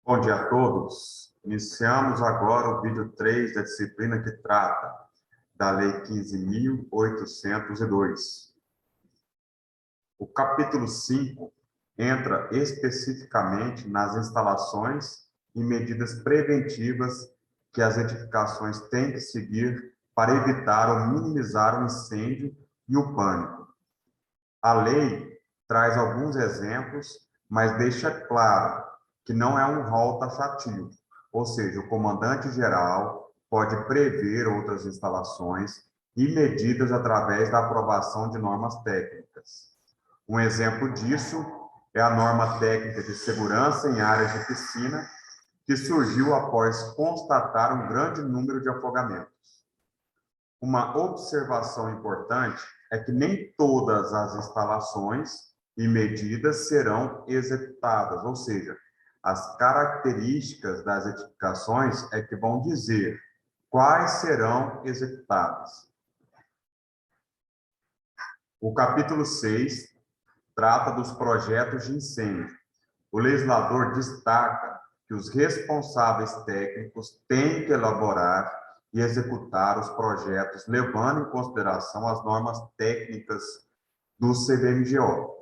Bom dia a todos. Iniciamos agora o vídeo 3 da disciplina que trata da Lei 15.802. O capítulo 5 entra especificamente nas instalações e medidas preventivas que as edificações têm que seguir para evitar ou minimizar o incêndio e o pânico. A lei traz alguns exemplos, mas deixa claro que não é um rol taxativo, ou seja, o comandante-geral pode prever outras instalações e medidas através da aprovação de normas técnicas. Um exemplo disso é a norma técnica de segurança em áreas de piscina, que surgiu após constatar um grande número de afogamentos. Uma observação importante é que nem todas as instalações e medidas serão executadas, ou seja, as características das edificações é que vão dizer quais serão executadas. O capítulo 6 trata dos projetos de incêndio. O legislador destaca que os responsáveis técnicos têm que elaborar e executar os projetos, levando em consideração as normas técnicas do CBMGO.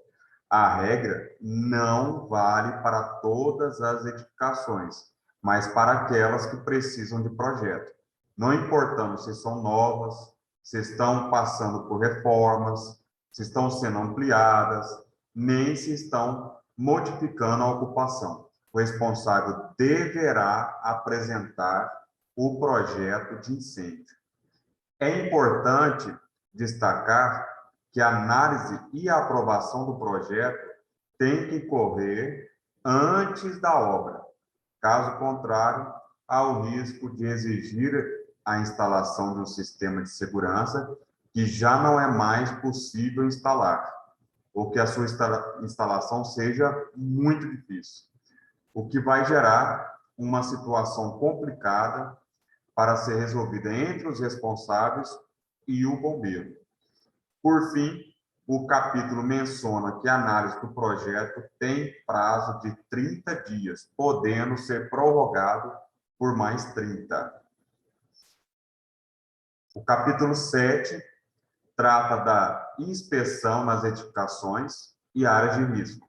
A regra não vale para todas as edificações, mas para aquelas que precisam de projeto. Não importando se são novas, se estão passando por reformas, se estão sendo ampliadas, nem se estão modificando a ocupação. O responsável deverá apresentar o projeto de incêndio. É importante destacar que a análise e a aprovação do projeto tem que ocorrer antes da obra. Caso contrário, há o risco de exigir a instalação de um sistema de segurança que já não é mais possível instalar, ou que a sua instalação seja muito difícil, o que vai gerar uma situação complicada para ser resolvida entre os responsáveis e o bombeiro. Por fim, o capítulo menciona que a análise do projeto tem prazo de 30 dias, podendo ser prorrogado por mais 30. O capítulo 7 trata da inspeção nas edificações e áreas de risco.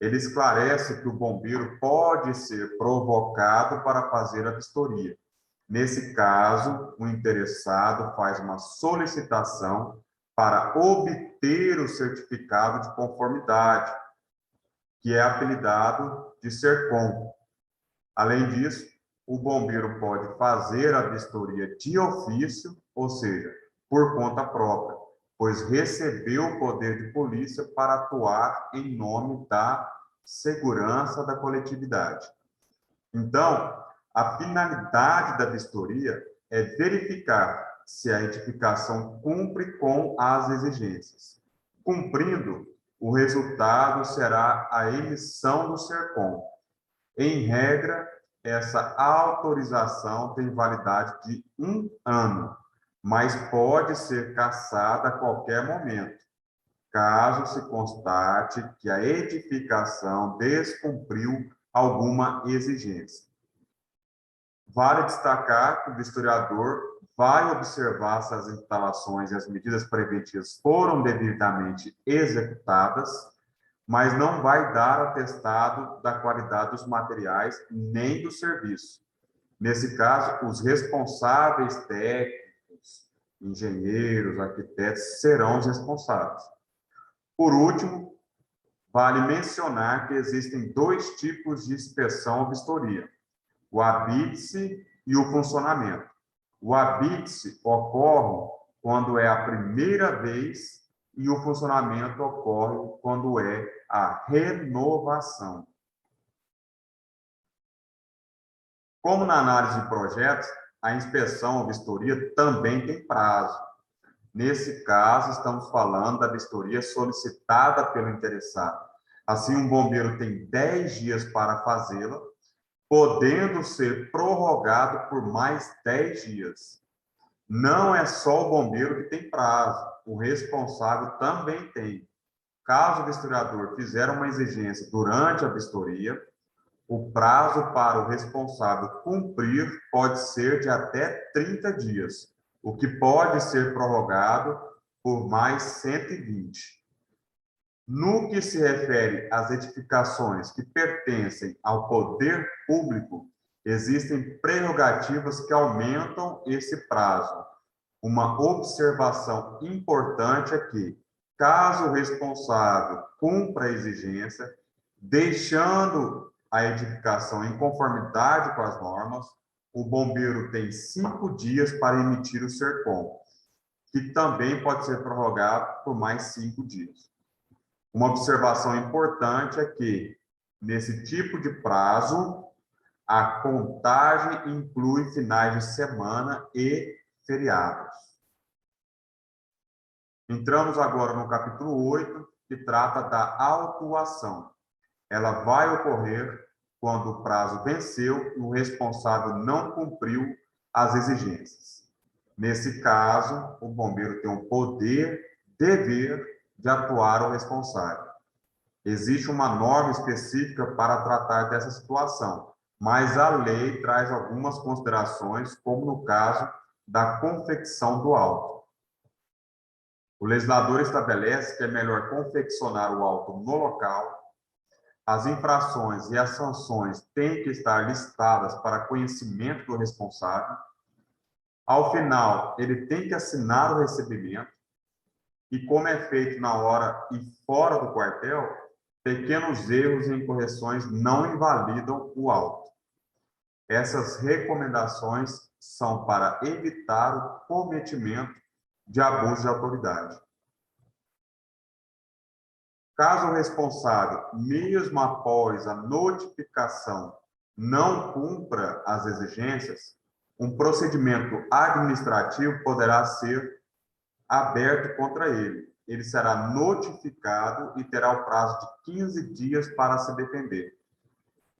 Ele esclarece que o bombeiro pode ser provocado para fazer a vistoria. Nesse caso, o interessado faz uma solicitação para obter o certificado de conformidade, que é apelidado de SERCOM. Além disso, o bombeiro pode fazer a vistoria de ofício, ou seja, por conta própria, pois recebeu o poder de polícia para atuar em nome da segurança da coletividade. Então, a finalidade da vistoria é verificar se a edificação cumpre com as exigências. Cumprindo, o resultado será a emissão do SERCOM. Em regra, essa autorização tem validade de 1 ano, mas pode ser cassada a qualquer momento, caso se constate que a edificação descumpriu alguma exigência. Vale destacar que o vistoriador vai observar se as instalações e as medidas preventivas foram devidamente executadas, mas não vai dar atestado da qualidade dos materiais nem do serviço. Nesse caso, os responsáveis técnicos, engenheiros, arquitetos, serão os responsáveis. Por último, vale mencionar que existem 2 tipos de inspeção ou vistoria: o habite-se e o funcionamento. O habite-se ocorre quando é a primeira vez e o funcionamento ocorre quando é a renovação. Como na análise de projetos, a inspeção ou vistoria também tem prazo. Nesse caso, estamos falando da vistoria solicitada pelo interessado. Assim, um bombeiro tem 10 dias para fazê-la, podendo ser prorrogado por mais 10 dias. Não é só o bombeiro que tem prazo, o responsável também tem. Caso o vistoriador fizer uma exigência durante a vistoria, O prazo para o responsável cumprir pode ser de até 30 dias, o que pode ser prorrogado por mais 120. No que se refere às edificações que pertencem ao poder público, existem prerrogativas que aumentam esse prazo. Uma observação importante é que, caso o responsável cumpra a exigência, deixando a edificação em conformidade com as normas, o bombeiro tem 5 dias para emitir o SERCOM, que também pode ser prorrogado por mais 5 dias. Uma observação importante é que, nesse tipo de prazo, a contagem inclui finais de semana e feriados. Entramos agora no capítulo 8, que trata da autuação. Ela vai ocorrer quando o prazo venceu e o responsável não cumpriu as exigências. Nesse caso, o bombeiro tem o poder, dever de atuar o responsável. Existe uma norma específica para tratar dessa situação, mas a lei traz algumas considerações, como no caso da confecção do auto. O legislador estabelece que é melhor confeccionar o auto no local. As infrações e as sanções têm que estar listadas para conhecimento do responsável. Ao final, ele tem que assinar o recebimento. E como é feito na hora e fora do quartel, pequenos erros e incorreções não invalidam o auto. Essas recomendações são para evitar o cometimento de abuso de autoridade. Caso o responsável, mesmo após a notificação, não cumpra as exigências, um procedimento administrativo poderá ser aberto contra ele. Ele será notificado e terá o prazo de 15 dias para se defender.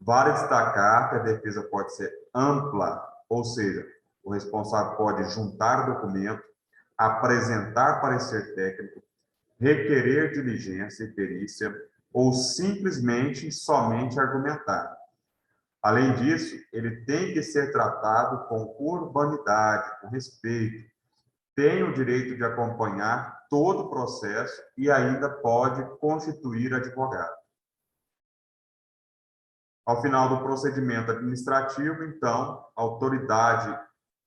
Vale destacar que a defesa pode ser ampla, ou seja, o responsável pode juntar documento, apresentar parecer técnico, requerer diligência e perícia, ou simplesmente somente argumentar. Além disso, ele tem que ser tratado com urbanidade, com respeito, tem o direito de acompanhar todo o processo e ainda pode constituir advogado. Ao final do procedimento administrativo, então, a autoridade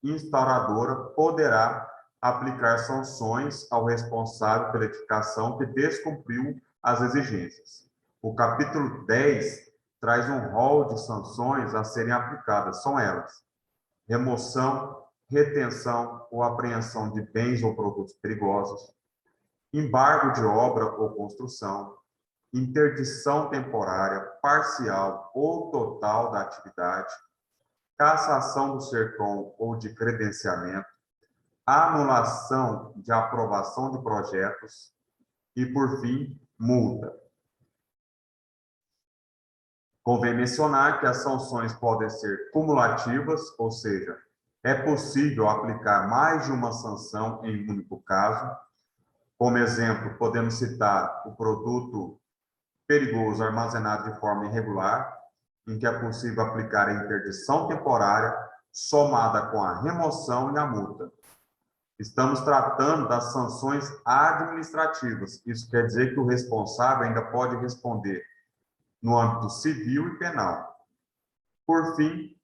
instauradora poderá aplicar sanções ao responsável pela edificação que descumpriu as exigências. O capítulo 10 traz um rol de sanções a serem aplicadas. São elas: remoção, retenção ou apreensão de bens ou produtos perigosos, embargo de obra ou construção, interdição temporária, parcial ou total da atividade, cassação do SERCOM ou de credenciamento, anulação de aprovação de projetos e, por fim, multa. Convém mencionar que as sanções podem ser cumulativas, ou seja, é possível aplicar mais de uma sanção em um único caso. Como exemplo, podemos citar o produto perigoso armazenado de forma irregular, em que é possível aplicar a interdição temporária somada com a remoção e a multa. Estamos tratando das sanções administrativas. Isso quer dizer que o responsável ainda pode responder no âmbito civil e penal. Por fim,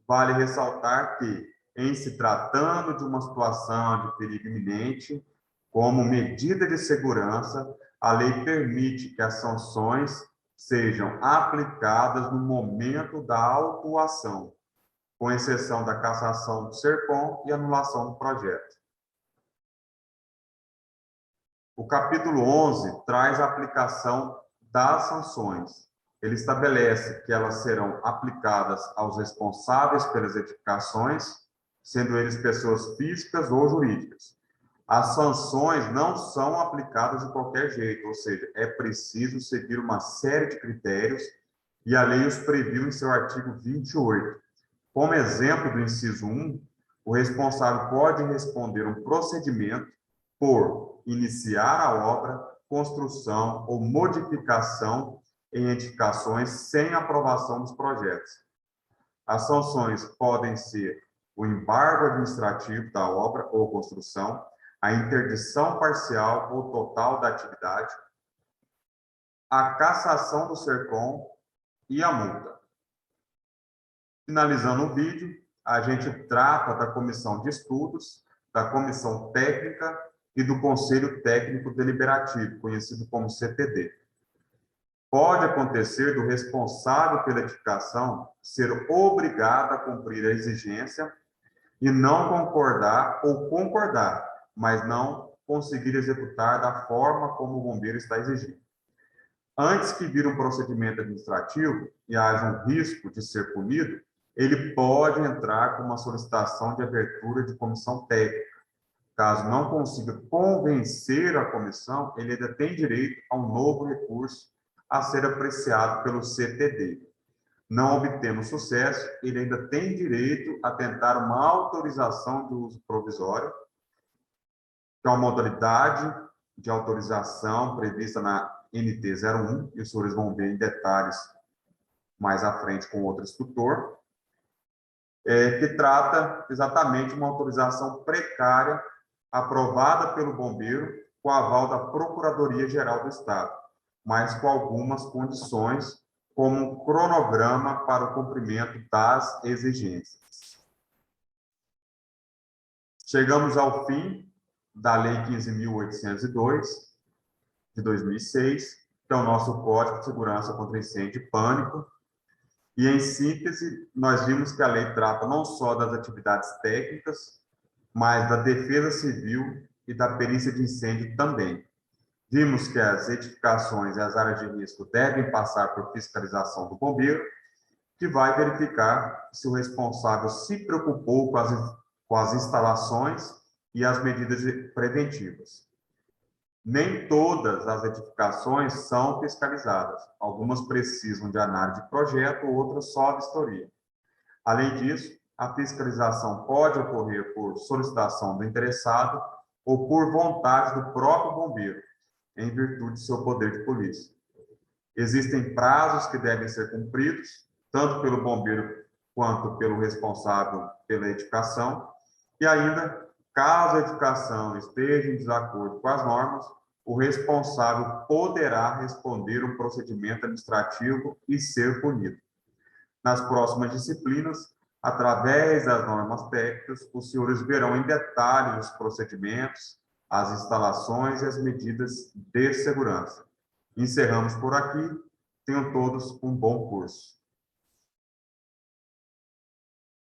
vale ressaltar que, em se tratando de uma situação de perigo iminente, como medida de segurança, a lei permite que as sanções sejam aplicadas no momento da autuação, com exceção da cassação do SERCOM e anulação do projeto. O capítulo 11 traz a aplicação das sanções. Ele estabelece que elas serão aplicadas aos responsáveis pelas edificações, sendo eles pessoas físicas ou jurídicas. As sanções não são aplicadas de qualquer jeito, ou seja, é preciso seguir uma série de critérios e a lei os previu em seu artigo 28. Como exemplo do inciso 1, o responsável pode responder um procedimento por iniciar a obra, construção ou modificação em edificações sem aprovação dos projetos. As sanções podem ser o embargo administrativo da obra ou construção, a interdição parcial ou total da atividade, a cassação do SERCOM e a multa. Finalizando o vídeo, a gente trata da comissão de estudos, da comissão técnica e do Conselho Técnico Deliberativo, conhecido como CTD. Pode acontecer do responsável pela edificação ser obrigado a cumprir a exigência e não concordar ou concordar, mas não conseguir executar da forma como o bombeiro está exigindo. Antes que vire um procedimento administrativo e haja um risco de ser punido, ele pode entrar com uma solicitação de abertura de comissão técnica. Caso não consiga convencer a comissão, ele ainda tem direito a um novo recurso a ser apreciado pelo CTD. Não obtendo sucesso, ele ainda tem direito a tentar uma autorização de uso provisório, que é uma modalidade de autorização prevista na NT 01, e os senhores vão ver em detalhes mais à frente com outro instrutor, que trata exatamente uma autorização precária aprovada pelo bombeiro com aval da Procuradoria-Geral do Estado, mas com algumas condições, como um cronograma para o cumprimento das exigências. Chegamos ao fim da Lei 15.802, de 2006, que é o nosso Código de Segurança contra Incêndio e Pânico. E, em síntese, nós vimos que a lei trata não só das atividades técnicas, mas da defesa civil e da perícia de incêndio também. Vimos que as edificações e as áreas de risco devem passar por fiscalização do bombeiro, que vai verificar se o responsável se preocupou com as instalações e as medidas preventivas. Nem todas as edificações são fiscalizadas. Algumas precisam de análise de projeto, outras só vistoria. Além disso, a fiscalização pode ocorrer por solicitação do interessado ou por vontade do próprio bombeiro, em virtude de seu poder de polícia. Existem prazos que devem ser cumpridos, tanto pelo bombeiro quanto pelo responsável pela edificação, e ainda, caso a edificação esteja em desacordo com as normas, o responsável poderá responder um procedimento administrativo e ser punido. Nas próximas disciplinas, através das normas técnicas, os senhores verão em detalhe os procedimentos, as instalações e as medidas de segurança. Encerramos por aqui. Tenham todos um bom curso.